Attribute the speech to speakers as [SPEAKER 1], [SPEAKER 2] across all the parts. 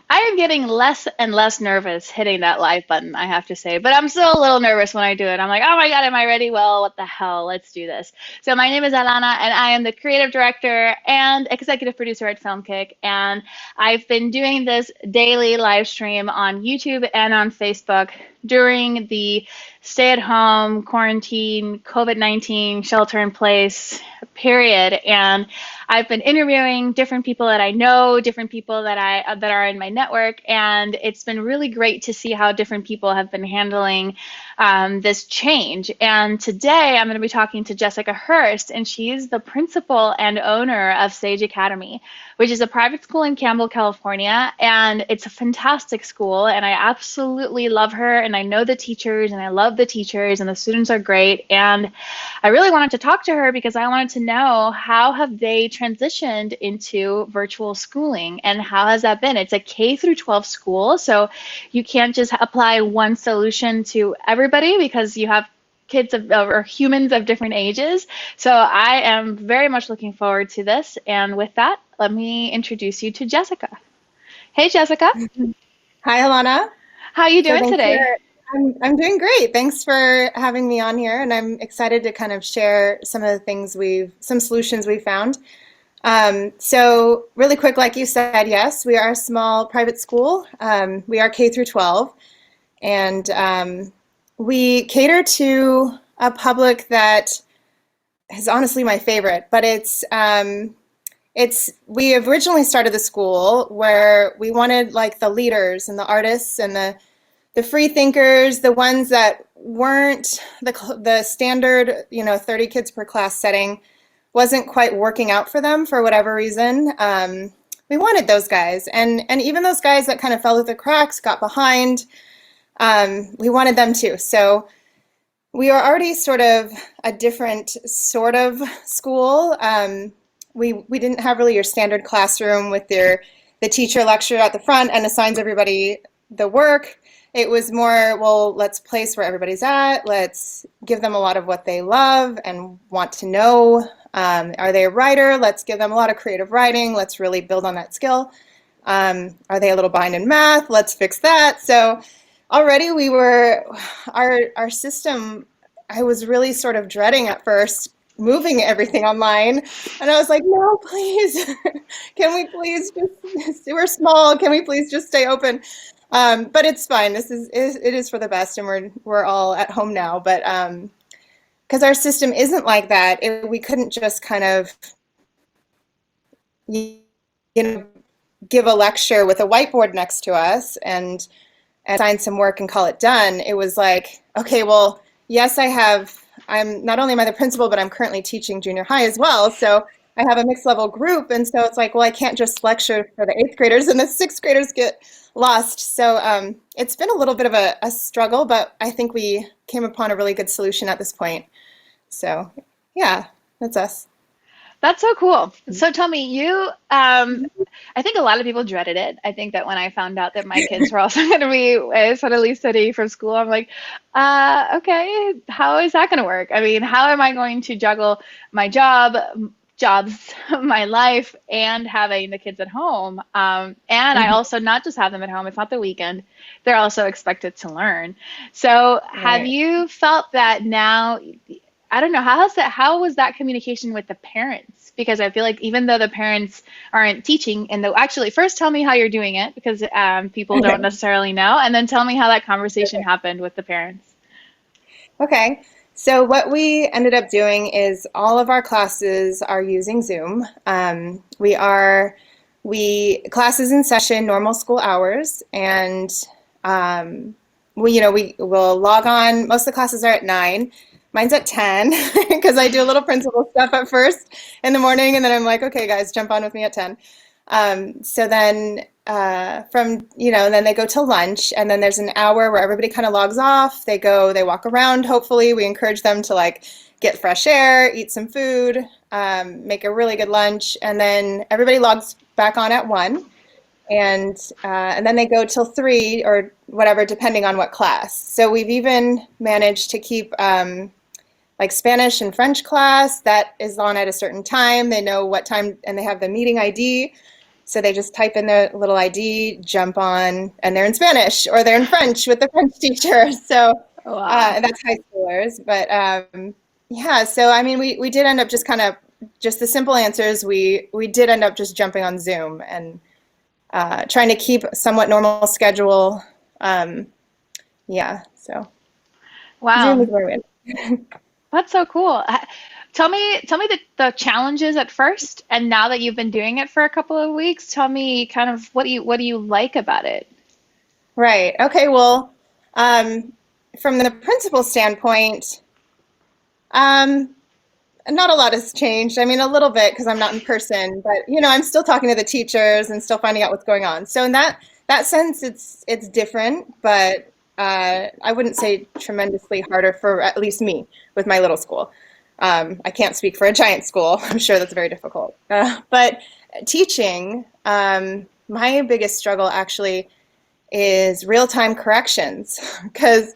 [SPEAKER 1] I am getting less and less nervous hitting that live button, I have to say. But I'm still a little nervous when I do it. I'm like, oh my God, am I ready? Well, what the hell? Let's do this. So my name is Alana, and I am the creative director and executive producer at Filmkik. And I've been doing this daily live stream on YouTube and on Facebook during the stay-at-home, quarantine, COVID-19, shelter-in-place period. And I've been interviewing different people that I know, different people that are in my network, and it's been really great to see how different people have been handling this change. And today I'm going to be talking to Jessica Hurst, and she's the principal and owner of Sage Academy, which is a private school in Campbell, California, and it's a fantastic school, and I absolutely love her, and I know the teachers, and I love the teachers, and the students are great, and I really wanted to talk to her because I wanted to know how have they transitioned into virtual schooling, and how has that been? It's a K through 12 school, so you can't just apply one solution to everybody because you have kids or humans of different ages. So I am very much looking forward to this. And with that, let me introduce you to Jessica. Hey, Jessica.
[SPEAKER 2] Hi, Alana.
[SPEAKER 1] How are you
[SPEAKER 2] So
[SPEAKER 1] doing
[SPEAKER 2] thanks for,
[SPEAKER 1] today?
[SPEAKER 2] I'm doing great. Thanks for having me on here, and I'm excited to kind of share some of the things some solutions we found. So really quick, like you said, yes, we are a small private school. We are K through 12, and we cater to a public that is honestly my favorite, but we originally started the school where we wanted like the leaders and the artists and the free thinkers, the ones that weren't the standard, 30 kids per class setting wasn't quite working out for them for whatever reason. We wanted those guys, and even those guys that kind of fell through the cracks, got behind. We wanted them too. So we are already sort of a different sort of school. We didn't have really your standard classroom with the teacher lecture at the front and assigns everybody the work. It was more, well, let's place where everybody's at. Let's give them a lot of what they love and want to know. Are they a writer? Let's give them a lot of creative writing. Let's really build on that skill. Are they a little behind in math? Let's fix that. So already our system, I was really sort of dreading at first moving everything online. And I was like, no, please, can we please just, we're small, can we please just stay open? But it's fine. It is for the best, and we're all at home now. But because our system isn't like that, we couldn't just kind of, you know, give a lecture with a whiteboard next to us and assign some work and call it done. It was like, okay, well, yes, I'm not only am I the principal, but I'm currently teaching junior high as well. So I have a mixed level group. And so it's like, well, I can't just lecture for the 8th graders and the 6th graders get lost. So it's been a little bit of a struggle, but I think we came upon a really good solution at this point. So yeah, that's us.
[SPEAKER 1] That's so cool. So tell me, I think a lot of people dreaded it. I think that when I found out that my kids were also going to be suddenly studying from school, I'm like, okay, how is that going to work? I mean, how am I going to juggle my jobs, my life, and having the kids at home? And I
[SPEAKER 2] Mhm.
[SPEAKER 1] also not just have them at home, it's not the weekend. They're also expected to learn. So have
[SPEAKER 2] Right.
[SPEAKER 1] you felt that now? I don't know, how was that communication with the parents? Because I feel like even though the parents aren't teaching, and actually first tell me how you're doing it because people don't
[SPEAKER 2] Okay.
[SPEAKER 1] necessarily know, and then tell me how that conversation happened with the parents.
[SPEAKER 2] Okay. So what we ended up doing is all of our classes are using Zoom. We classes in session, normal school hours, and um, we will log on. Most of the classes are at 9. Mine's at 10 because I do a little principal stuff at first in the morning, and then I'm like, okay, guys, jump on with me at 10. So then then they go to lunch, and then there's an hour where everybody kind of logs off. They walk around. Hopefully, we encourage them to like get fresh air, eat some food, make a really good lunch, and then everybody logs back on at 1, and then they go till 3 or whatever, depending on what class. So we've even managed to keep like Spanish and French class that is on at a certain time. They know what time, and they have the meeting ID. So they just type in their little ID, jump on, and they're in Spanish or they're in French with the French teacher. So
[SPEAKER 1] Wow.
[SPEAKER 2] and that's high schoolers. But yeah, so I mean, we did end up just kind of just the simple answers. We did end up just jumping on Zoom and trying to keep somewhat normal schedule. Yeah, so Zoom
[SPEAKER 1] Wow.
[SPEAKER 2] is where we end.
[SPEAKER 1] That's so cool. Tell me the challenges at first, and now that you've been doing it for a couple of weeks, tell me kind of what do you like about it?
[SPEAKER 2] Right. Okay. Well, um, from the principal standpoint, um, not a lot has changed. I mean, a little bit because I'm not in person, but I'm still talking to the teachers and still finding out what's going on. So in that sense, it's different, but I wouldn't say tremendously harder for at least me with my little school. I can't speak for a giant school. I'm sure that's very difficult. But teaching, my biggest struggle actually is real-time corrections because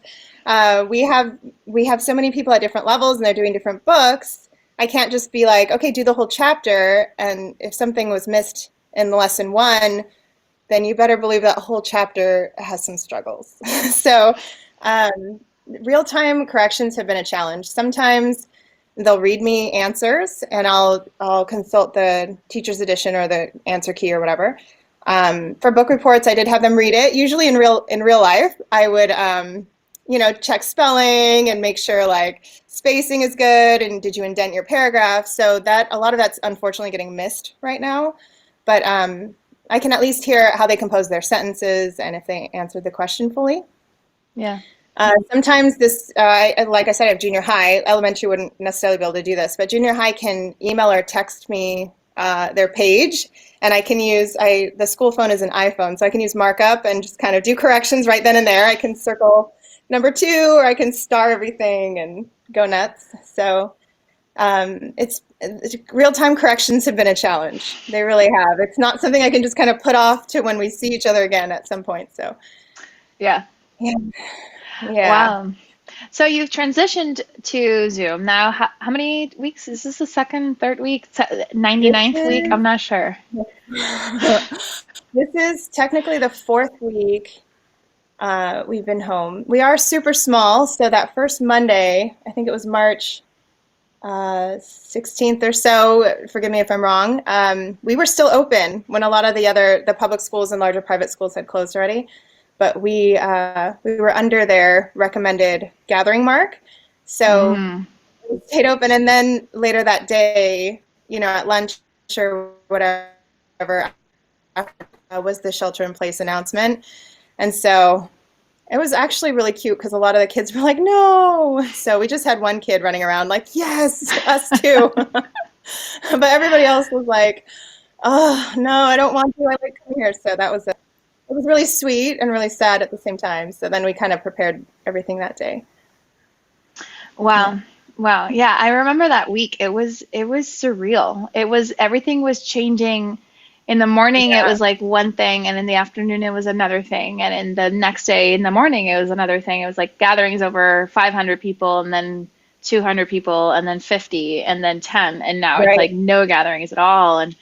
[SPEAKER 2] we have so many people at different levels and they're doing different books. I can't just be like, okay, do the whole chapter, and if something was missed in lesson one, then you better believe that whole chapter has some struggles. So um, real-time corrections have been a challenge. Sometimes they'll read me answers and I'll consult the teacher's edition or the answer key or whatever. For book reports, I did have them read it. Usually in real life, I would check spelling and make sure like spacing is good and did you indent your paragraph. So that a lot of that's unfortunately getting missed right now. But I can at least hear how they compose their sentences and if they answered the question fully.
[SPEAKER 1] Yeah.
[SPEAKER 2] Sometimes like I said, I have junior high. Elementary wouldn't necessarily be able to do this, but junior high can email or text me their page, and I can use the school phone is an iPhone, so I can use markup and just kind of do corrections right then and there. I can circle number 2, or I can star everything and go nuts. So it's real-time corrections have been a challenge. They really have. It's not something I can just kind of put off to when we see each other again at some point. So
[SPEAKER 1] Yeah.
[SPEAKER 2] yeah. Yeah.
[SPEAKER 1] Wow. So you've transitioned to Zoom now. How many weeks? Is this the second, third week,
[SPEAKER 2] This
[SPEAKER 1] 99th week?
[SPEAKER 2] is
[SPEAKER 1] I'm not sure.
[SPEAKER 2] this is technically the 4th week we've been home. We are super small, so that first Monday, I think it was March 16th or so, forgive me if I'm wrong, we were still open when a lot of the public schools and larger private schools had closed already. But we were under their recommended gathering mark, so
[SPEAKER 1] Mm,
[SPEAKER 2] we stayed open. And then later that day, at lunch or whatever, was the shelter-in-place announcement. And so it was actually really cute because a lot of the kids were like, "No!" So we just had one kid running around like, "Yes, us too." But everybody else was like, "Oh no, I don't want to. I like coming here." So it was really sweet and really sad at the same time. So then we kind of prepared everything that day. Yeah.
[SPEAKER 1] wow. Wow. Yeah, I remember that week. It was surreal. Everything was changing. In the morning it
[SPEAKER 2] Yeah.
[SPEAKER 1] was like one thing, and in the afternoon it was another thing, and in the next day in the morning it was another thing. It was like gatherings over 500 people, and then 200 people, and then 50, and then 10, and now it's like
[SPEAKER 2] Right.
[SPEAKER 1] no gatherings at all. And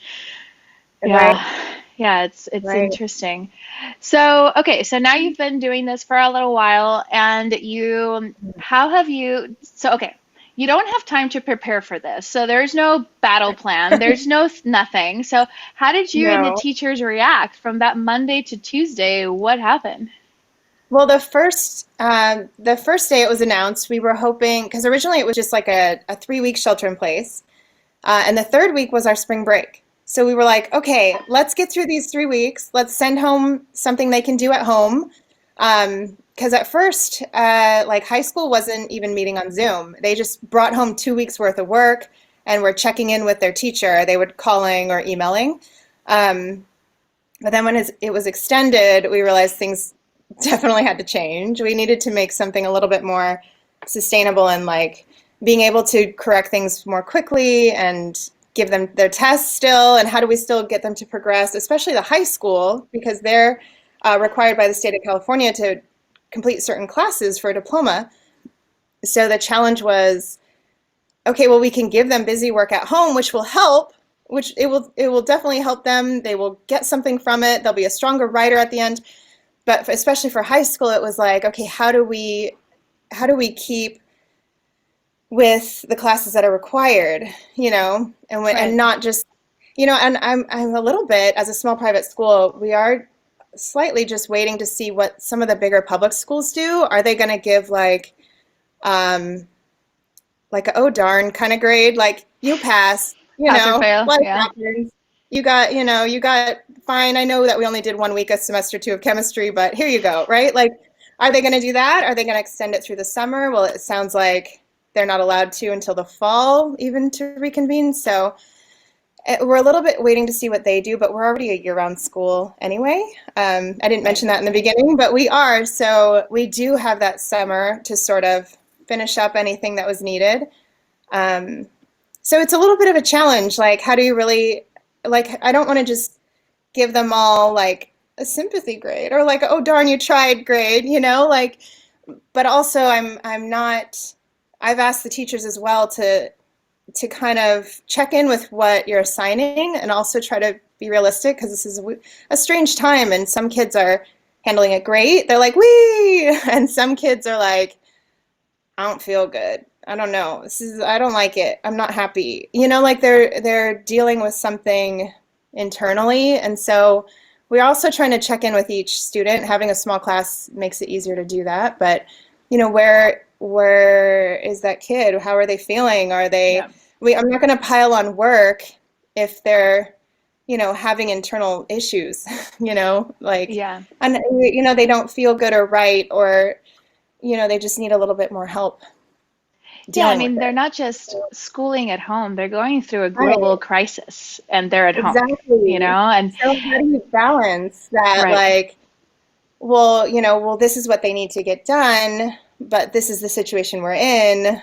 [SPEAKER 2] Right.
[SPEAKER 1] yeah, yeah, it's
[SPEAKER 2] Right.
[SPEAKER 1] interesting. So, okay, so now you've been doing this for a little while, and how have you, so, okay, you don't have time to prepare for this. So there's no battle plan, there's nothing. So how did you and the
[SPEAKER 2] No.
[SPEAKER 1] teachers react from that Monday to Tuesday? What happened?
[SPEAKER 2] Well, the first day it was announced, we were hoping because originally it was just like a 3 week shelter in place, and the third week was our spring break. So we were like, okay, let's get through these 3 weeks. Let's send home something they can do at home. Because at first, like high school wasn't even meeting on Zoom. They just brought home 2 weeks worth of work and were checking in with their teacher. They would calling or emailing. Um, but then when it was extended, we realized things definitely had to change. We needed to make something a little bit more sustainable and like being able to correct things more quickly and give them their tests still. And how do we still get them to progress, especially the high school, because they're required by the state of California to complete certain classes for a diploma. So the challenge was, okay, well, we can give them busy work at home, which will help which it will definitely help them. They will get something from it. They'll be a stronger writer at the end. But especially for high school, it was like, okay, how do we keep with the classes that are required, and
[SPEAKER 1] Right.
[SPEAKER 2] not just, and I'm a little bit, as a small private school, we are slightly just waiting to see what some of the bigger public schools do. Are they going to give um, like a oh darn kind of grade, like you pass,
[SPEAKER 1] Pass or fail.
[SPEAKER 2] life
[SPEAKER 1] Yeah.
[SPEAKER 2] happens. You got fine. I know that we only did 1 week of semester 2 of chemistry, but here you go, right? Like, are they going to do that? Are they going to extend it through the summer? Well, it sounds like they're not allowed to until the fall, even to reconvene. So we're a little bit waiting to see what they do, but we're already a year-round school anyway. I didn't
[SPEAKER 1] Right.
[SPEAKER 2] mention that in the beginning, but we are. So we do have that summer to sort of finish up anything that was needed. Um, so it's a little bit of a challenge. Like, how do you really, like, I don't want to just give them all like a sympathy grade or like, oh darn, you tried grade, like, but also I'm not, I've asked the teachers as well to kind of check in with what you're assigning and also try to be realistic, because this is a strange time and some kids are handling it great. They're like, wee, and some kids are like, I don't feel good. I don't know. I don't like it. I'm not happy. Like they're dealing with something internally. And so we're also trying to check in with each student. Having a small class makes it easier to do that. But, where is that kid? How are they feeling?
[SPEAKER 1] Yeah.
[SPEAKER 2] I'm not going to pile on work if they're, having internal issues, like,
[SPEAKER 1] Yeah.
[SPEAKER 2] and, they don't feel good or right, or, they just need a little bit more help
[SPEAKER 1] Yeah, I
[SPEAKER 2] dealing with
[SPEAKER 1] mean, they're
[SPEAKER 2] it.
[SPEAKER 1] not just schooling at home, they're going through a global
[SPEAKER 2] Right.
[SPEAKER 1] crisis and they're at home, you
[SPEAKER 2] Exactly.
[SPEAKER 1] know? And
[SPEAKER 2] So how do you balance that?
[SPEAKER 1] right.
[SPEAKER 2] Like, well, this is what they need to get done, but this is the situation we're in.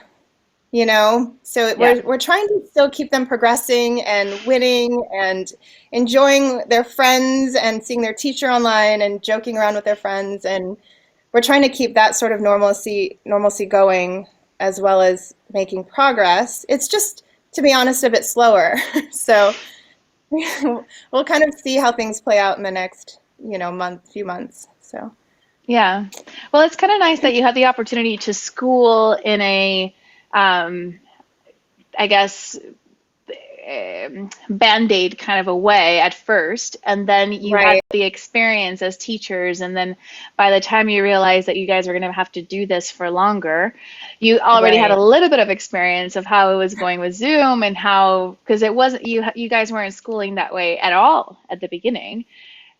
[SPEAKER 2] So
[SPEAKER 1] Yeah.
[SPEAKER 2] we're trying to still keep them progressing and winning and enjoying their friends and seeing their teacher online and joking around with their friends, and we're trying to keep that sort of normalcy going, as well as making progress. It's just, to be honest, a bit slower. So we'll kind of see how things play out in the next, few months. So
[SPEAKER 1] Yeah. Well, it's kind of nice that you had the opportunity to school in a, um, I guess, band-aid kind of a way at first, and then you had
[SPEAKER 2] right,
[SPEAKER 1] the experience as teachers, and then by the time you realized that you guys were going to have to do this for longer, you already had a
[SPEAKER 2] right,
[SPEAKER 1] little bit of experience of how it was going with Zoom and how, because it wasn't, you guys weren't schooling that way at all at the beginning.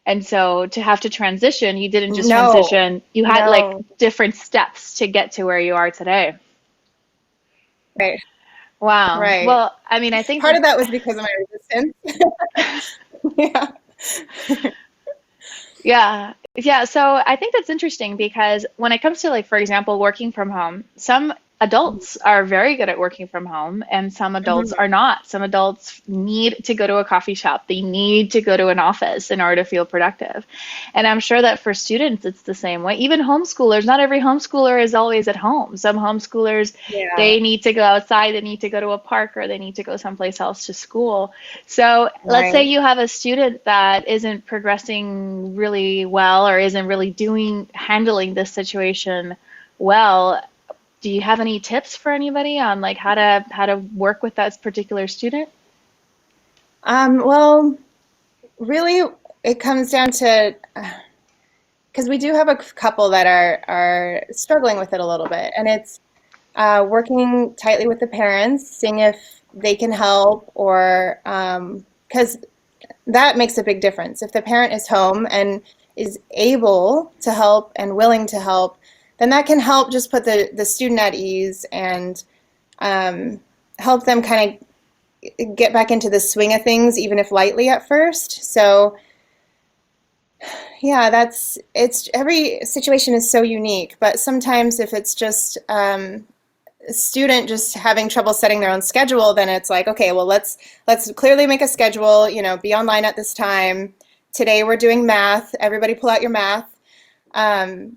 [SPEAKER 1] And so to have to transition, you didn't just
[SPEAKER 2] no,
[SPEAKER 1] transition, you had like
[SPEAKER 2] no,
[SPEAKER 1] different steps to get to where you are today.
[SPEAKER 2] right,
[SPEAKER 1] Wow.
[SPEAKER 2] right.
[SPEAKER 1] Well, I mean, I think
[SPEAKER 2] Part
[SPEAKER 1] that
[SPEAKER 2] of that was because of my resistance. Yeah,
[SPEAKER 1] yeah. Yeah. So I think that's interesting because when it comes to, like, for example, working from home, some adults are very good at working from home and some adults
[SPEAKER 2] mhm,
[SPEAKER 1] are not. Some adults need to go to a coffee shop. They need to go to an office in order to feel productive. And I'm sure that for students, it's the same way. Even homeschoolers, not every homeschooler is always at home. Some homeschoolers,
[SPEAKER 2] yeah,
[SPEAKER 1] they need to go outside, they need to go to a park, or they need to go someplace else to school. So let's say
[SPEAKER 2] right.
[SPEAKER 1] you have a student that isn't progressing really well or isn't really handling this situation well. Do you have any tips for anybody on like how to work with that particular student?
[SPEAKER 2] Well, really, it comes down to, because we do have a couple that are struggling with it a little bit, and it's working tightly with the parents, seeing if they can help, or because that makes a big difference. If the parent is home and is able to help and willing to help, then that can help just put the student at ease and um, help them kind of get back into the swing of things, even if lightly at first. So yeah, it's every situation is so unique, but sometimes if it's just a student just having trouble setting their own schedule, then it's like, okay, well, let's clearly make a schedule, be online at this time. Today we're doing math. Everybody pull out your math. Um,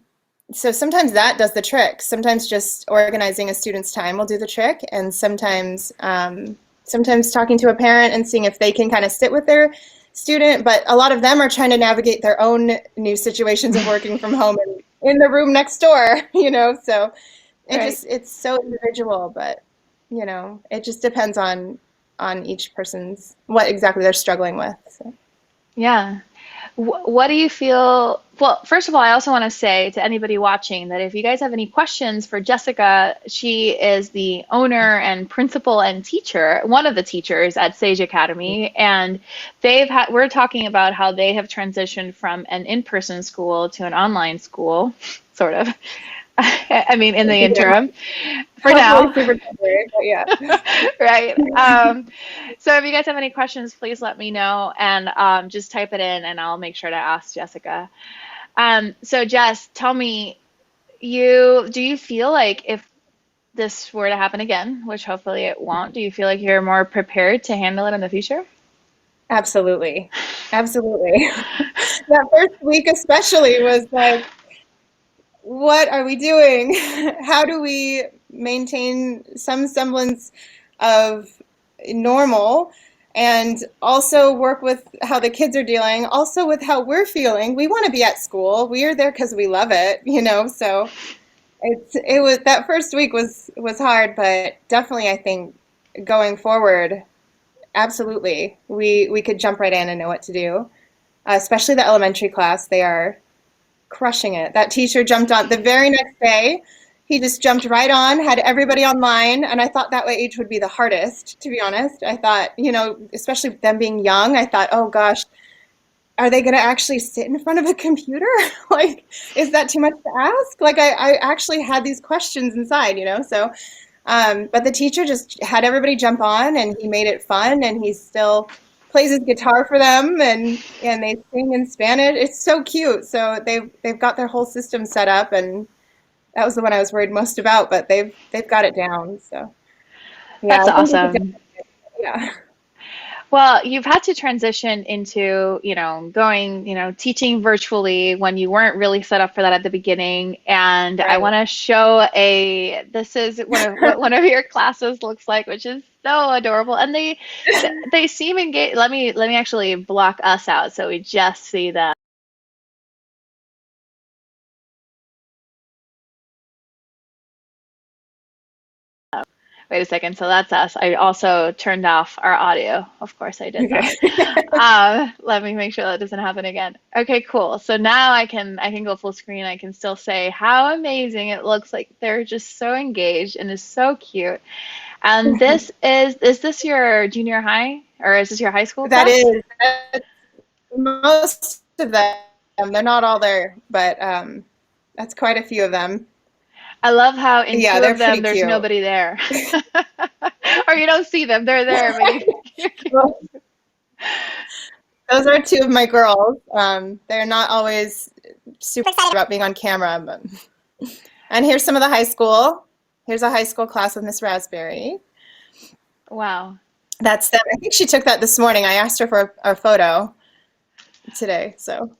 [SPEAKER 2] so sometimes that does the trick. Sometimes just organizing a student's time will do the trick, and sometimes sometimes talking to a parent and seeing if they can kind of sit with their student, but a lot of them are trying to navigate their own new situations of working from home and in the room next door, so
[SPEAKER 1] Right.
[SPEAKER 2] it's so individual, but it just depends on each person's what exactly they're struggling with. So.
[SPEAKER 1] Yeah. What do you feel? Well, first of all, I also want to say to anybody watching that if you guys have any questions for Jessica, she is the owner and principal and teacher, one of the teachers at Sage Academy, and we're talking about how they have transitioned from an in-person school to an online school, sort of. I mean, in the
[SPEAKER 2] Yeah,
[SPEAKER 1] interim, for
[SPEAKER 2] hopefully
[SPEAKER 1] now.
[SPEAKER 2] super temporary, but yeah.
[SPEAKER 1] Right. So if you guys have any questions, please let me know and just type it in and I'll make sure to ask Jessica. So Jess, tell me, do you feel like if this were to happen again, which hopefully it won't, do you feel like you're more prepared to handle it in the future?
[SPEAKER 2] Absolutely. Absolutely. That first week especially was like, what are we doing? How do we maintain some semblance of normal and also work with how the kids are dealing, also with how we're feeling? We want to be at school. We are there because we love it, so it was that first week was hard, but definitely I think going forward, absolutely. We could jump right in and know what to do. Especially the elementary class, they are crushing it. That teacher jumped on the very next day. He just jumped right on, had everybody online, and I thought that age would be the hardest, to be honest. I thought, especially them being young, I thought, oh gosh, are they going to actually sit in front of a computer? Like, is that too much to ask? Like, I actually had these questions inside, so but the teacher just had everybody jump on, and he made it fun, and he still plays his guitar for them, and they sing in Spanish. It's so cute. So they've got their whole system set up, and that was the one I was worried most about, but they've got it down. So yeah,
[SPEAKER 1] That's
[SPEAKER 2] I think we could
[SPEAKER 1] awesome.
[SPEAKER 2] definitely, yeah.
[SPEAKER 1] Well, you've had to transition into, going, teaching virtually when you weren't really set up for that at the beginning. And I
[SPEAKER 2] Right.
[SPEAKER 1] want to show this is one of what one of your classes looks like, which is so adorable. And they seem engaged. Let me actually block us out so we just see them. Wait a second. So that's us. I also turned off our audio. Of course I did that.
[SPEAKER 2] Okay.
[SPEAKER 1] Let me make sure that doesn't happen again. Okay, cool. So now I can go full screen. I can still say how amazing it looks like they're just so engaged and is so cute. And is this your junior high or is this your high school
[SPEAKER 2] That
[SPEAKER 1] class?
[SPEAKER 2] is most of them. They're not all there, but that's quite a few of them.
[SPEAKER 1] I love how in
[SPEAKER 2] Yeah,
[SPEAKER 1] two
[SPEAKER 2] they're
[SPEAKER 1] of them
[SPEAKER 2] pretty
[SPEAKER 1] there's
[SPEAKER 2] cute.
[SPEAKER 1] nobody there. Or you don't see them. They're there, but you
[SPEAKER 2] Well, those are two of my girls. They're not always super excited about being on camera, but and here's some of the high school. Here's a high school class with Miss Raspberry.
[SPEAKER 1] wow.
[SPEAKER 2] That's them. I think she took that this morning. I asked her for a photo today. So,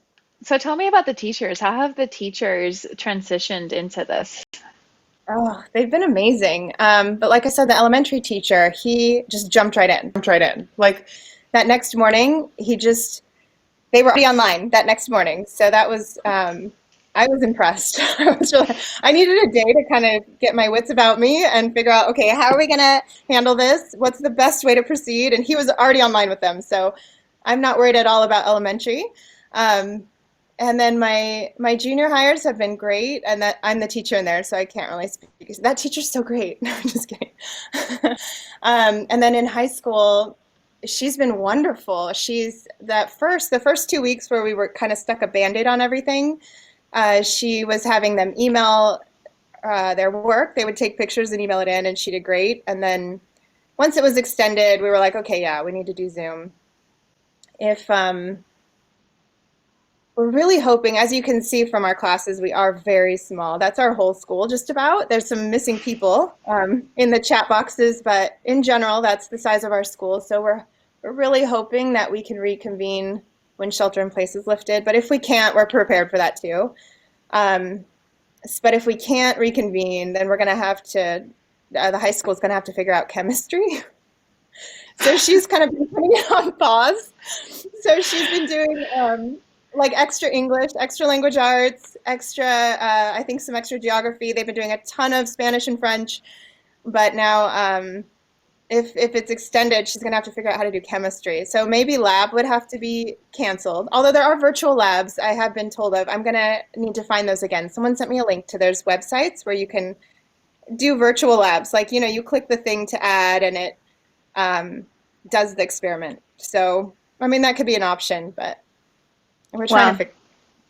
[SPEAKER 1] So tell me about the teachers. How have the teachers transitioned into this?
[SPEAKER 2] oh, they've been amazing. But like I said, the elementary teacher, he just jumped right in. Jumped right in. Like that next morning, they were already online that next morning. So that was, I was impressed. I needed a day to kind of get my wits about me and figure out, okay, how are we going to handle this? What's the best way to proceed? And he was already online with them. So I'm not worried at all about elementary. Um, and then my junior hires have been great, and that I'm the teacher in there, so I can't really speak. That teacher's so great. No, I'm just kidding. And then in high school, she's been wonderful. She's the first 2 weeks where we were kind of stuck a band-aid on everything. She was having them email their work. They would take pictures and email it in, and she did great. And then once it was extended, we were like, okay, yeah, we need to do Zoom. If We're really hoping, as you can see from our classes, we are very small. That's our whole school, just about. There's some missing people in the chat boxes, but in general, that's the size of our school. So we're really hoping that we can reconvene when shelter in place is lifted. But if we can't, we're prepared for that too. Um, but if we can't reconvene, then we're going to have to, the high school is going to have to figure out chemistry. So she's kind of been putting it on pause. So she's been doing like extra English, extra language arts, extra, I think some extra geography. They've been doing a ton of Spanish and French, but now if it's extended, she's going to have to figure out how to do chemistry. So maybe lab would have to be canceled. Although there are virtual labs I have been told of. I'm going to need to find those again. Someone sent me a link to those websites where you can do virtual labs. Like, you click the thing to add and it does the experiment. So, I mean, that could be an option, but we're trying to figure.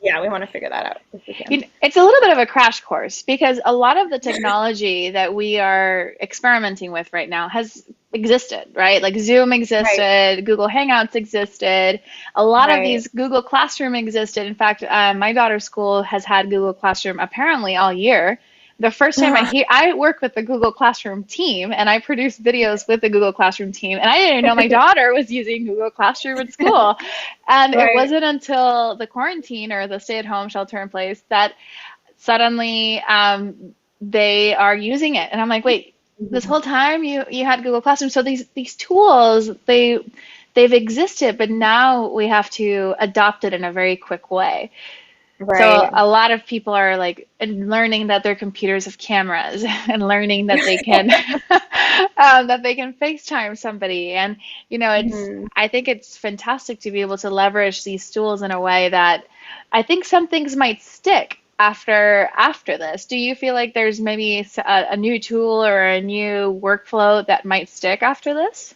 [SPEAKER 2] Yeah, we want to figure that out if we can.
[SPEAKER 1] It's a little bit of a crash course because a lot of the technology that we are experimenting with right now has existed, right? Like Zoom existed, right. Google Hangouts existed, a lot of these Google Classroom existed. In fact, my daughter's school has had Google Classroom apparently all year. The first time I work with the Google Classroom team and I produce videos with the Google Classroom team, and I didn't know my daughter was using Google Classroom at school. And it wasn't until the quarantine or the stay-at-home shelter-in-place that suddenly they are using it. And I'm like, wait, this whole time you had Google Classroom. So these tools, they've existed, but now we have to adopt it in a very quick way. Right. So a lot of people are like learning that their computers have cameras and learning that they can FaceTime somebody. And it's I think it's fantastic to be able to leverage these tools in a way that I think some things might stick after this. Do you feel like there's maybe a new tool or a new workflow that might stick after this?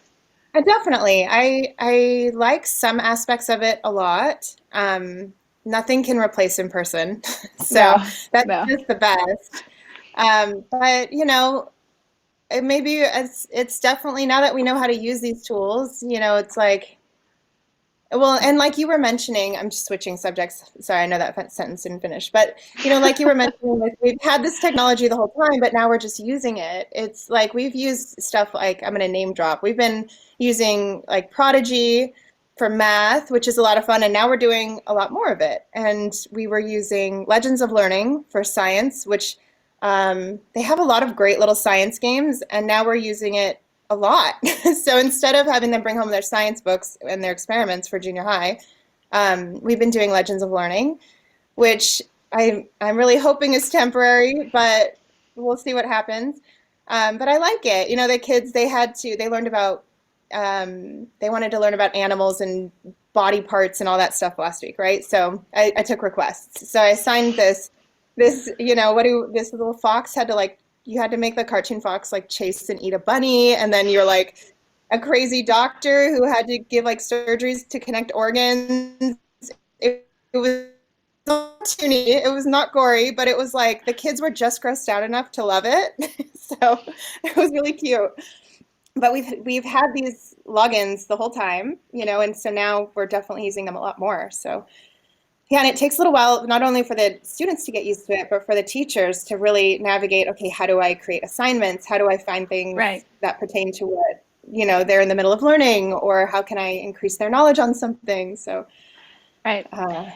[SPEAKER 2] Definitely. I like some aspects of it a lot. Nothing can replace in person, so that's just the best. But maybe it's definitely, now that we know how to use these tools, it's like, well, and like you were mentioning, I'm just switching subjects. Sorry, I know that sentence didn't finish, but like you were mentioning, like, we've had this technology the whole time, but now we're just using it. It's like we've used stuff like, I'm going to name drop. We've been using like Prodigy for math, which is a lot of fun, and now we're doing a lot more of it. And we were using Legends of Learning for science, which they have a lot of great little science games, and now we're using it a lot. So instead of having them bring home their science books and their experiments for junior high, we've been doing Legends of Learning, which I'm really hoping is temporary, but we'll see what happens. But I like it. The kids, they learned about they wanted to learn about animals and body parts and all that stuff last week, right? So I took requests. So I assigned this this little fox had to, like, you had to make the cartoon fox like chase and eat a bunny, and then you're like a crazy doctor who had to give like surgeries to connect organs. It was not cartoony, it was not gory, but it was like the kids were just grossed out enough to love it. So it was really cute. But we've had these logins the whole time, and so now we're definitely using them a lot more. So yeah, and it takes a little while, not only for the students to get used to it, but for the teachers to really navigate, okay, how do I create assignments? How do I find things that pertain to what, they're in the middle of learning, or how can I increase their knowledge on something? So,
[SPEAKER 1] yeah.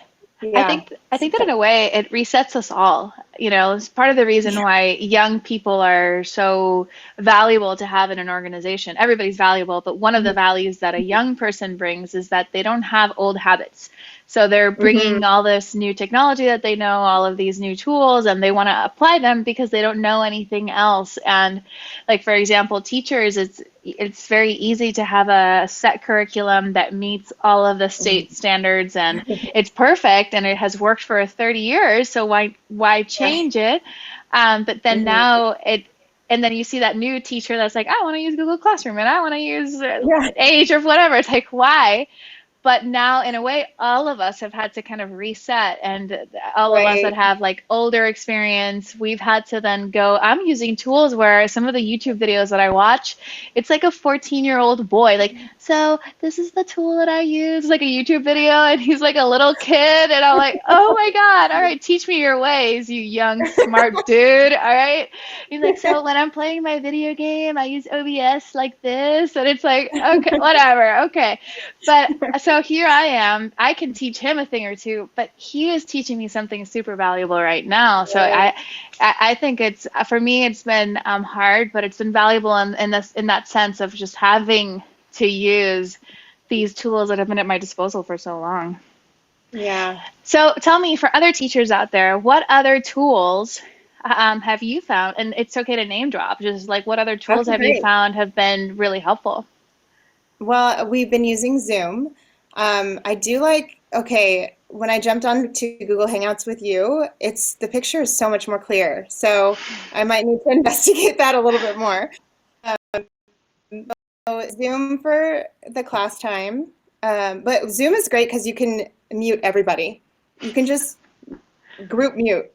[SPEAKER 1] I think that in a way it resets us all. It's part of the reason why young people are so valuable to have in an organization. Everybody's valuable, but one of the values that a young person brings is that they don't have old habits. So they're bringing all this new technology that they know, all of these new tools, and they want to apply them because they don't know anything else. And like, for example, teachers, it's very easy to have a set curriculum that meets all of the state standards, and it's perfect and it has worked for 30 years. So why change it? But then now and then you see that new teacher that's like, I want to use Google Classroom and I want to use Age or whatever. It's like, why? But now, in a way, all of us have had to kind of reset, and all of us that have like older experience, we've had to then go, I'm using tools where some of the YouTube videos that I watch, it's like a 14-year-old boy, like, so this is the tool that I use, like a YouTube video, and he's like a little kid, and I'm like, oh my God, all right, teach me your ways, you young, smart dude, all right? He's like, so when I'm playing my video game, I use OBS like this, and it's like, okay, whatever, okay. But so here I am, I can teach him a thing or two, but he is teaching me something super valuable right now. So I think for me, it's been hard, but it's been valuable in that sense of just having to use these tools that have been at my disposal for so long.
[SPEAKER 2] Yeah.
[SPEAKER 1] So tell me, for other teachers out there, what other tools have you found? And it's okay to name drop, just like what other tools
[SPEAKER 2] Okay,
[SPEAKER 1] have you
[SPEAKER 2] great.
[SPEAKER 1] found have been really helpful?
[SPEAKER 2] Well, we've been using Zoom. I do like, okay, when I jumped on to Google Hangouts with you, the picture is so much more clear. So I might need to investigate that a little bit more. So Zoom for the class time. But Zoom is great because you can mute everybody. You can just group mute.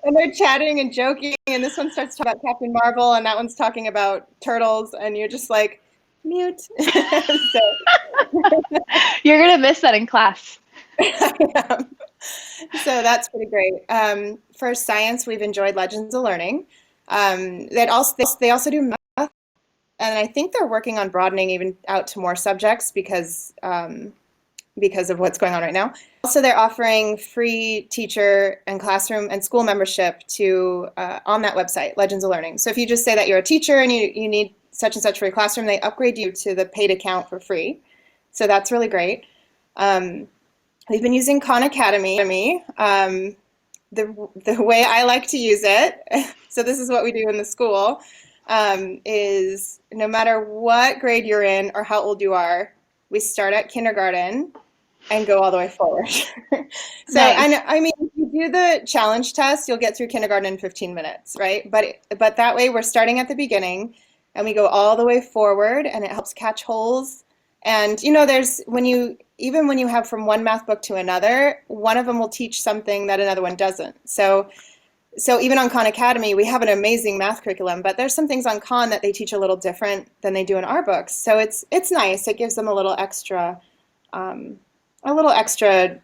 [SPEAKER 2] And they're chatting and joking, and this one starts talking about Captain Marvel, and that one's talking about turtles, and you're just like, mute. So
[SPEAKER 1] You're gonna miss that in class.
[SPEAKER 2] I am. So that's pretty great. For science, we've enjoyed Legends of Learning. They also do math, and I think they're working on broadening even out to more subjects because of what's going on right now. Also, they're offering free teacher and classroom and school membership to on that website, Legends of Learning. So if you just say that you're a teacher and you need such and such for your classroom, they upgrade you to the paid account for free. So that's really great. We've been using Khan Academy. The way I like to use it, so this is what we do in the school, is no matter what grade you're in or how old you are, we start at kindergarten and go all the way forward. So,
[SPEAKER 1] Nice.
[SPEAKER 2] and I mean, if you do the challenge test, you'll get through kindergarten in 15 minutes, right? But that way we're starting at the beginning and we go all the way forward, and it helps catch holes. And there's even when you have from one math book to another, one of them will teach something that another one doesn't. So even on Khan Academy, we have an amazing math curriculum, but there's some things on Khan that they teach a little different than they do in our books. So it's nice. It gives them a little extra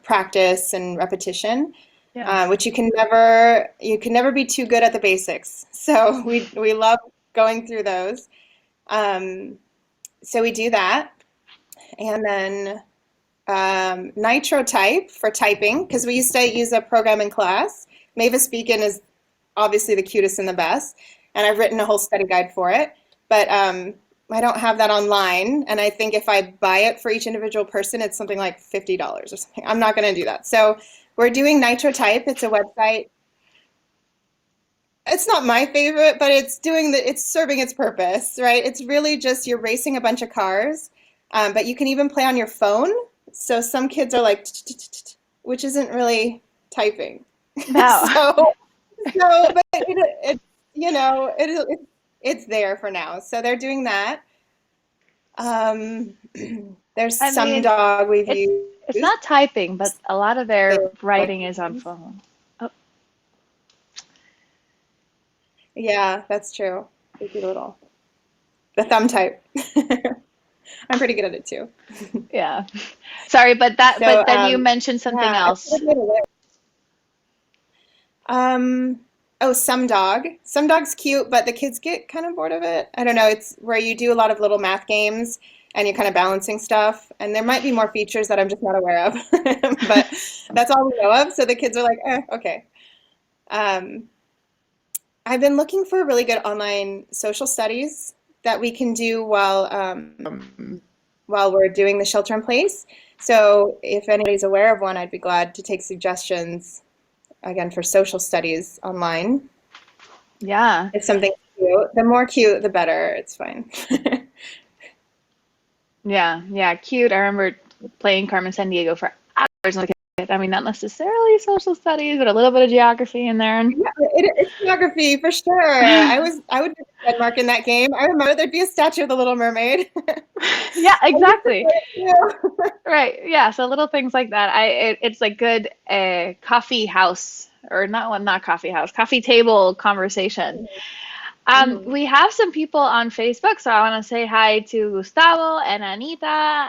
[SPEAKER 2] practice and repetition,
[SPEAKER 1] Yes.
[SPEAKER 2] which you can never be too good at the basics. So we love going through those. So we do that, and then Nitro Type for typing, because we used to use a program in class. Mavis Beacon is obviously the cutest and the best, and I've written a whole study guide for it. But I don't have that online, and I think if I buy it for each individual person, it's something like $50 or something. I'm not going to do that. So we're doing Nitro Type. It's a website. It's not my favorite, but it's serving its purpose, right? It's really just you're racing a bunch of cars, but you can even play on your phone. So some kids are like, which isn't really typing.
[SPEAKER 1] No.
[SPEAKER 2] But it's there for now. So they're doing that. There's
[SPEAKER 1] I
[SPEAKER 2] some
[SPEAKER 1] mean,
[SPEAKER 2] dog we've
[SPEAKER 1] it's
[SPEAKER 2] used.
[SPEAKER 1] not typing, but a lot of their
[SPEAKER 2] The-
[SPEAKER 1] writing is on phone. Oh,
[SPEAKER 2] Yeah, that's true. They do little. The thumb type. I'm pretty good at it too.
[SPEAKER 1] yeah. Sorry,
[SPEAKER 2] So
[SPEAKER 1] but then you mentioned something
[SPEAKER 2] yeah, I
[SPEAKER 1] else.
[SPEAKER 2] should have made a list. Oh, some dog. Some dog's cute, but the kids get kind of bored of it. I don't know. It's where you do a lot of little math games and you're kind of balancing stuff. And there might be more features that I'm just not aware of, but that's all we know of. So the kids are like, okay. Um, I've been looking for really good online social studies that we can do while we're doing the shelter in place. So if anybody's aware of one, I'd be glad to take suggestions again for social studies online.
[SPEAKER 1] Yeah.
[SPEAKER 2] If something's cute, the more cute, the better. It's fine.
[SPEAKER 1] Yeah. Yeah. Cute. I remember playing Carmen Sandiego for hours as a kid. I mean, not necessarily social studies, but a little bit of geography in there.
[SPEAKER 2] Yeah, it's geography for sure. I would be Denmark in that game. I remember there'd be a statue of the Little Mermaid.
[SPEAKER 1] Yeah,
[SPEAKER 2] I used to
[SPEAKER 1] exactly.
[SPEAKER 2] play it too.
[SPEAKER 1] Right. Yeah. So little things like that. It's like good coffee house or not coffee house, coffee table conversation.
[SPEAKER 2] Mhm.
[SPEAKER 1] We have some people on Facebook, so I want to say hi to Gustavo and Anita,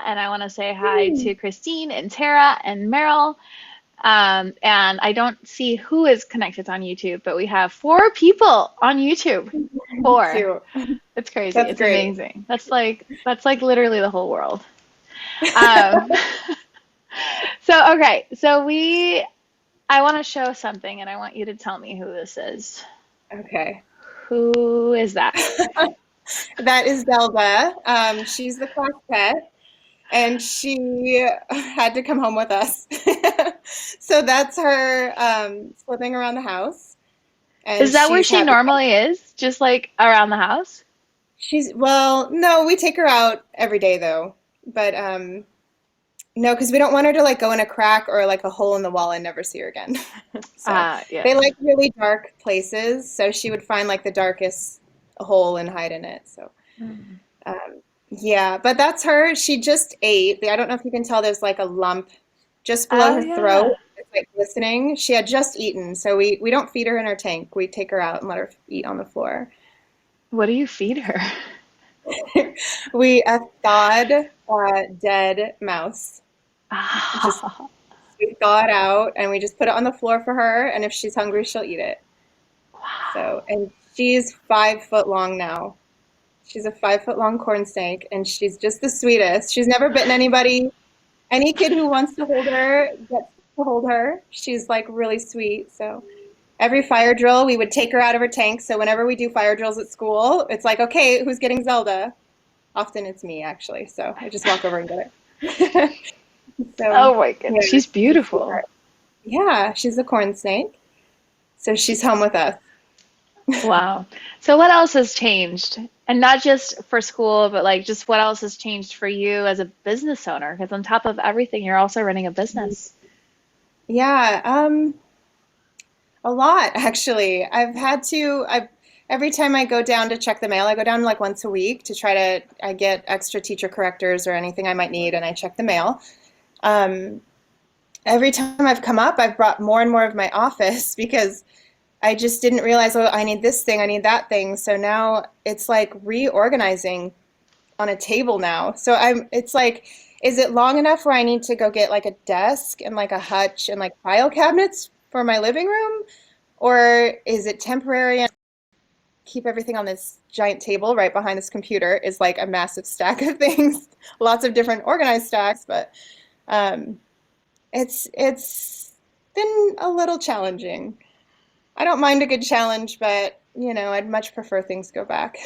[SPEAKER 1] and I want to say hi
[SPEAKER 2] Mhm.
[SPEAKER 1] to Christine and Tara and Meryl. And I don't see who is connected on YouTube, but we have 4 people on YouTube. 4.
[SPEAKER 2] Cute.
[SPEAKER 1] It's crazy.
[SPEAKER 2] That's
[SPEAKER 1] It's
[SPEAKER 2] great.
[SPEAKER 1] amazing. That's like literally the whole world. Um, so okay, I want to show something, and I want you to tell me who this is.
[SPEAKER 2] Okay.
[SPEAKER 1] Who is that?
[SPEAKER 2] That is Zelda. She's the class pet, and she had to come home with us. So that's her slipping around the house, and
[SPEAKER 1] Is that where
[SPEAKER 2] she's
[SPEAKER 1] she
[SPEAKER 2] happy.
[SPEAKER 1] normally is? Just like around the house?
[SPEAKER 2] Well, no, we take her out every day though, but no, because we don't want her to like go in a crack or like a hole in the wall and never see her again. So
[SPEAKER 1] Ah,
[SPEAKER 2] they
[SPEAKER 1] yes.
[SPEAKER 2] like really dark places, so she would find like the darkest hole and hide in it. So
[SPEAKER 1] Mm.
[SPEAKER 2] um, yeah, but that's her. She just ate. I don't know if you can tell there's like a lump just below
[SPEAKER 1] Oh,
[SPEAKER 2] her
[SPEAKER 1] yeah.
[SPEAKER 2] throat. It's like glistening. She had just eaten, so we don't feed her in our tank. We take her out and let her eat on the floor.
[SPEAKER 1] What do you feed her?
[SPEAKER 2] We thawed dead mouse. Just
[SPEAKER 1] Ah,
[SPEAKER 2] we thaw it out and we just put it on the floor for her, and if she's hungry, she'll eat it. So, and she's 5 foot long now. She's a 5 foot long corn snake, and she's just the sweetest. She's never bitten anybody. Any kid who wants to hold her gets to hold her. She's like really sweet. So every fire drill, we would take her out of her tank. So whenever we do fire drills at school, it's like, okay, who's getting Zelda? Often it's me, actually. So I just walk over and get her. So
[SPEAKER 1] oh my
[SPEAKER 2] yeah,
[SPEAKER 1] goodness, she's
[SPEAKER 2] she's a
[SPEAKER 1] beautiful.
[SPEAKER 2] sweetheart. Yeah, she's a corn snake. So she's home with us.
[SPEAKER 1] Wow. So what else has changed? And not just for school, but like just what else has changed for you as a business owner? Because on top of everything, you're also running a business.
[SPEAKER 2] Yeah, a lot actually. I've every time I go down to check the mail, I go down like once a week to try to I get extra teacher correctors or anything I might need, and I check the mail. Um, every time I've come up, I've brought more and more of my office because I just didn't realize, oh, I need this thing, I need that thing. So now it's like reorganizing on a table now. So it's like, is it long enough where I need to go get like a desk and like a hutch and like file cabinets for my living room? Or is it temporary and keep everything on this giant table right behind this computer is like a massive stack of things, lots of different organized stacks, but um, it's been a little challenging. I don't mind a good challenge, but I'd much prefer things go back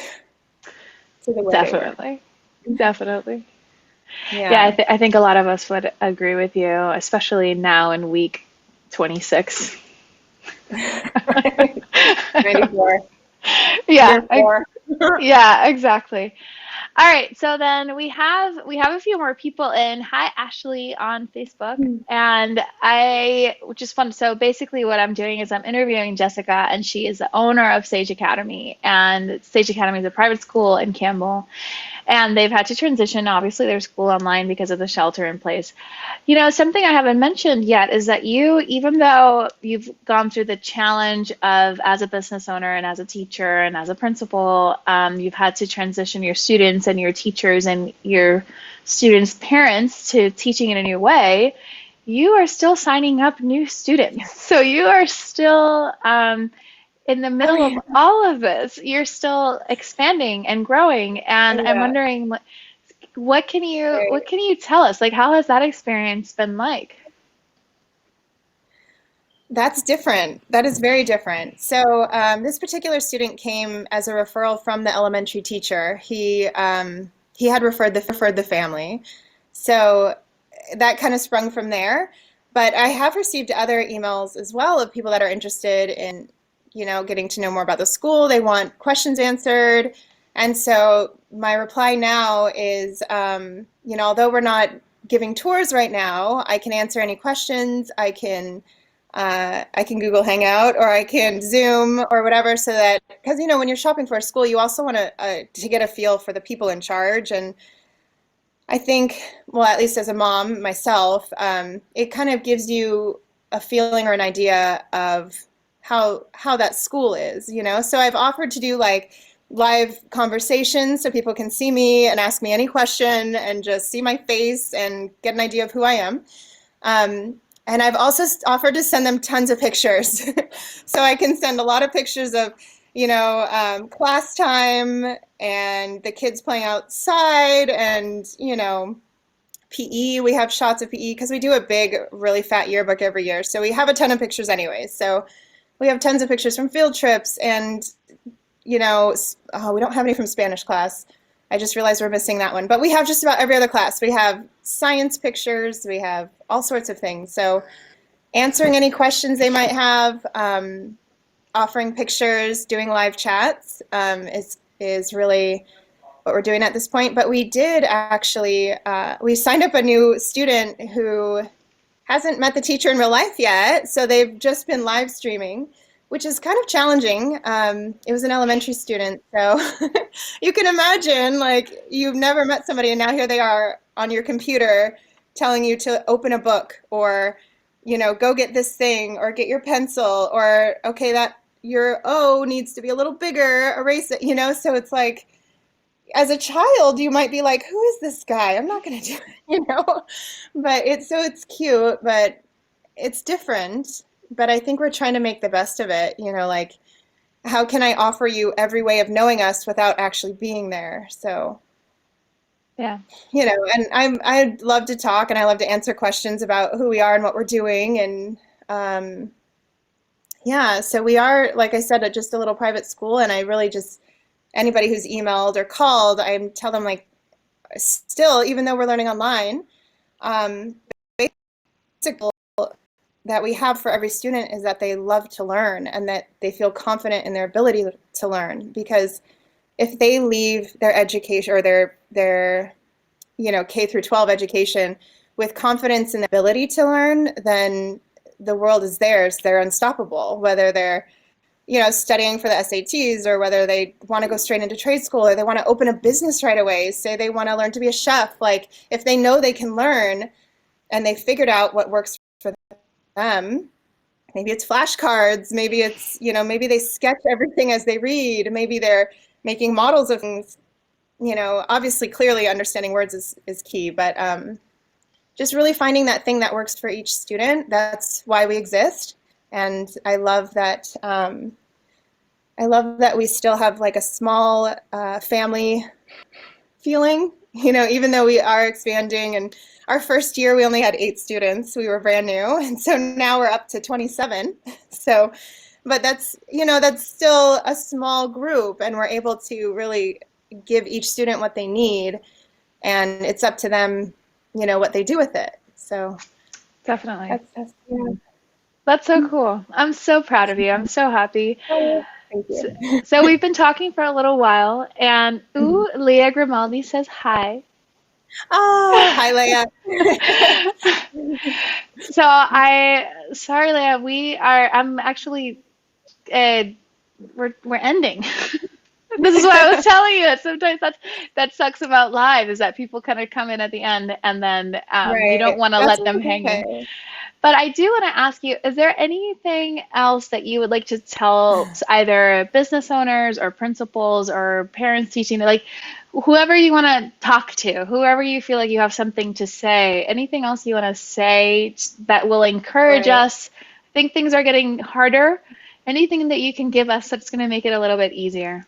[SPEAKER 2] to the way they were.
[SPEAKER 1] Definitely. Definitely. Yeah,
[SPEAKER 2] Yeah.
[SPEAKER 1] I think a lot of us would agree with you, especially now in week 26.
[SPEAKER 2] Right. 94.
[SPEAKER 1] Yeah,
[SPEAKER 2] Year 4.
[SPEAKER 1] yeah, exactly. All right, so then we have a few more people in. Hi, Ashley on Facebook, and I just want so basically what I'm doing is I'm interviewing Jessica, and she is the owner of Sage Academy, and Sage Academy is a private school in Campbell, and they've had to transition obviously their school online because of the shelter in place. Something I haven't mentioned yet is that you, even though you've gone through the challenge of as a business owner and as a teacher and as a principal, you've had to transition your students and your teachers and your students' parents to teaching in a new way. You are still signing up new students. So you are still in the
[SPEAKER 2] Oh
[SPEAKER 1] middle
[SPEAKER 2] yeah.
[SPEAKER 1] of all of this. You're still expanding and growing. And I'm
[SPEAKER 2] Yeah.
[SPEAKER 1] wondering, what can you
[SPEAKER 2] Right.
[SPEAKER 1] what can you tell us? Like, how has that experience been like?
[SPEAKER 2] That's different. That is very different. So this particular student came as a referral from the elementary teacher. He had referred the family. So that kind of sprung from there. But I have received other emails as well of people that are interested in, getting to know more about the school. They want questions answered. And so my reply now is, although we're not giving tours right now, I can answer any questions. I can Google Hangout or I can Zoom or whatever, so that because when you're shopping for a school, you also want to get a feel for the people in charge. And I think, well, at least as a mom myself, it kind of gives you a feeling or an idea of how that school is. So I've offered to do like live conversations so people can see me and ask me any question and just see my face and get an idea of who I am. Um, and I've also offered to send them tons of pictures. So I can send a lot of pictures of, class time and the kids playing outside and, PE. We have shots of PE because we do a big, really fat yearbook every year. So we have a ton of pictures anyways. So we have tons of pictures from field trips and we don't have any from Spanish class. I just realized we're missing that one. But we have just about every other class. We have science pictures. We have all sorts of things. So answering any questions they might have, offering pictures, doing live chats is really what we're doing at this point. But we did actually, we signed up a new student who hasn't met the teacher in real life yet. So they've just been live streaming, which is kind of challenging. It was an elementary student. So you can imagine, like, you've never met somebody and now here they are on your computer telling you to open a book or, go get this thing or get your pencil or, okay, that your O needs to be a little bigger, erase it, So it's like, as a child, you might be like, who is this guy? I'm not going to do it, But it's cute, but it's different. But I think we're trying to make the best of it, like, how can I offer you every way of knowing us without actually being there? So,
[SPEAKER 1] yeah,
[SPEAKER 2] and I love to talk and I love to answer questions about who we are and what we're doing. And so we are, like I said, just a little private school. And I really just, anybody who's emailed or called, I tell them, like, still, even though we're learning online, basic goal that we have for every student is that they love to learn and that they feel confident in their ability to learn. Because if they leave their education or their K through 12 education with confidence in the ability to learn, then the world is theirs. They're unstoppable, whether they're studying for the SATs or whether they want to go straight into trade school or they want to open a business right away. Say they want to learn to be a chef. Like, if they know they can learn and they figured out what works for them, maybe it's flashcards, maybe it's, maybe they sketch everything as they read, maybe they're making models of things, obviously clearly understanding words is key, but just really finding that thing that works for each student. That's why we exist. And I love that we still have, like, a small family feeling, even though we are expanding. And our first year, we only had 8 students. We were brand new. And so now we're up to 27. So, but that's still a small group. And we're able to really give each student what they need. And it's up to them, what they do with it. So
[SPEAKER 1] definitely.
[SPEAKER 2] Yeah.
[SPEAKER 1] That's so cool. I'm so proud of you. I'm so happy.
[SPEAKER 2] Oh, thank you.
[SPEAKER 1] So we've been talking for a little while, and Lia Grimaldi says hi.
[SPEAKER 2] Oh, hi, Leia.
[SPEAKER 1] Sorry, Leia, I'm actually, we're ending. This is what I was telling you. That sometimes that sucks about live, is that people kind of come in at the end and then you don't want to let them hang in. But I do want to ask you, is there anything else that you would like to tell either business owners or principals or parents teaching, like whoever you want to talk to, whoever you feel like you have something to say, anything else you want to say that will encourage us? I think things are getting harder. Anything that you can give us that's going to make it a little bit easier?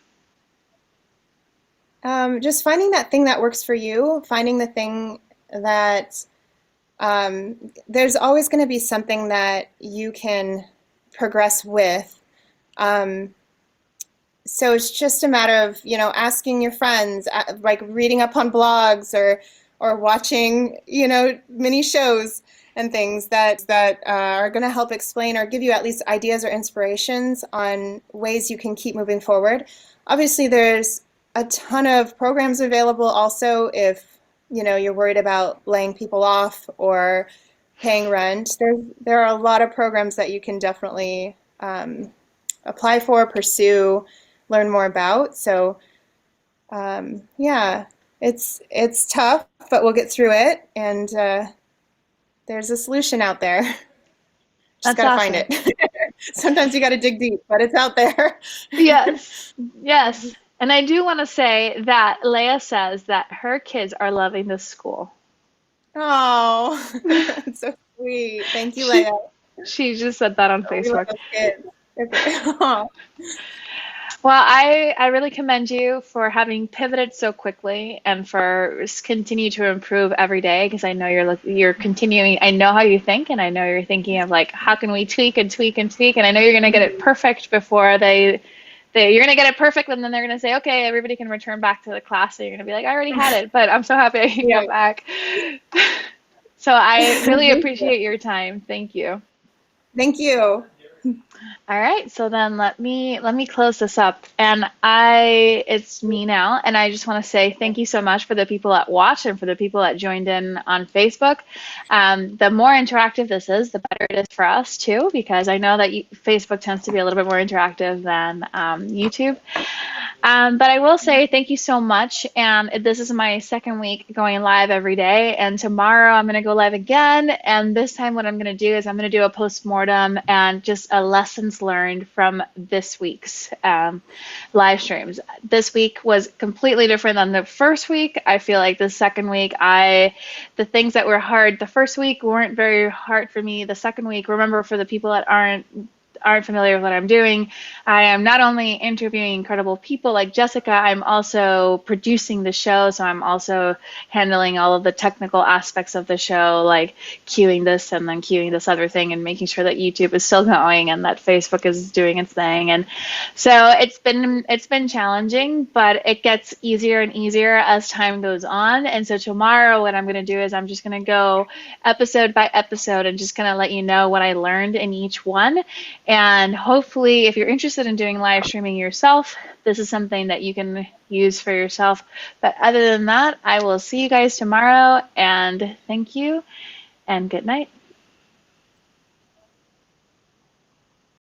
[SPEAKER 2] Just finding that thing that works for you, finding the thing that there's always going to be something that you can progress with. So it's just a matter of, asking your friends, like reading up on blogs or watching, mini shows and things that are going to help explain or give you at least ideas or inspirations on ways you can keep moving forward. Obviously, there's a ton of programs available also if you're worried about laying people off or paying rent. There are a lot of programs that you can definitely apply for, pursue, learn more about. So it's tough, but we'll get through it. And there's a solution out there. Just gotta find it. Sometimes you gotta dig deep, but it's out there.
[SPEAKER 1] Yes. And I do want to say that Leia says that her kids are loving this school.
[SPEAKER 2] Oh, that's so sweet. Thank you, Leia.
[SPEAKER 1] She just said that on Facebook. Well, I really commend you for having pivoted so quickly and for continue to improve every day, because I know you're continuing. I know how you think, and I know you're thinking of, like, how can we tweak and tweak and tweak, and I know you're going to get it perfect before they you're going to get it perfect, and then they're going to say, okay, everybody can return back to the class. So you're going to be like, I already had it, but I'm so happy I can
[SPEAKER 2] Yeah.
[SPEAKER 1] go back. So I really
[SPEAKER 2] Thank you.
[SPEAKER 1] appreciate your time. Thank you.
[SPEAKER 2] Thank you.
[SPEAKER 1] All right, so then let me close this up. And it's me now, and I just want to say thank you so much for the people that watched and for the people that joined in on Facebook. The more interactive this is, the better it is for us too, because I know that Facebook tends to be a little bit more interactive than YouTube. But I will say thank you so much. And this is my second week going live every day. And tomorrow I'm going to go live again. And this time, what I'm going to do is I'm going to do a postmortem and just a lessons learned from this week's live streams. This week was completely different than the first week. I feel like the second week, the things that were hard the first week weren't very hard for me. The second week, remember, for the people that aren't familiar with what I'm doing, I am not only interviewing incredible people like Jessica, I'm also producing the show. So I'm also handling all of the technical aspects of the show, like queuing this and then queuing this other thing and making sure that YouTube is still going and that Facebook is doing its thing. And so it's been challenging, but it gets easier and easier as time goes on. And so tomorrow what I'm going to do is I'm just going to go episode by episode and just going to let you know what I learned in each one. And hopefully, if you're interested in doing live streaming yourself, this is something that you can use for yourself. But other than that, I will see you guys tomorrow, and thank you, and good night.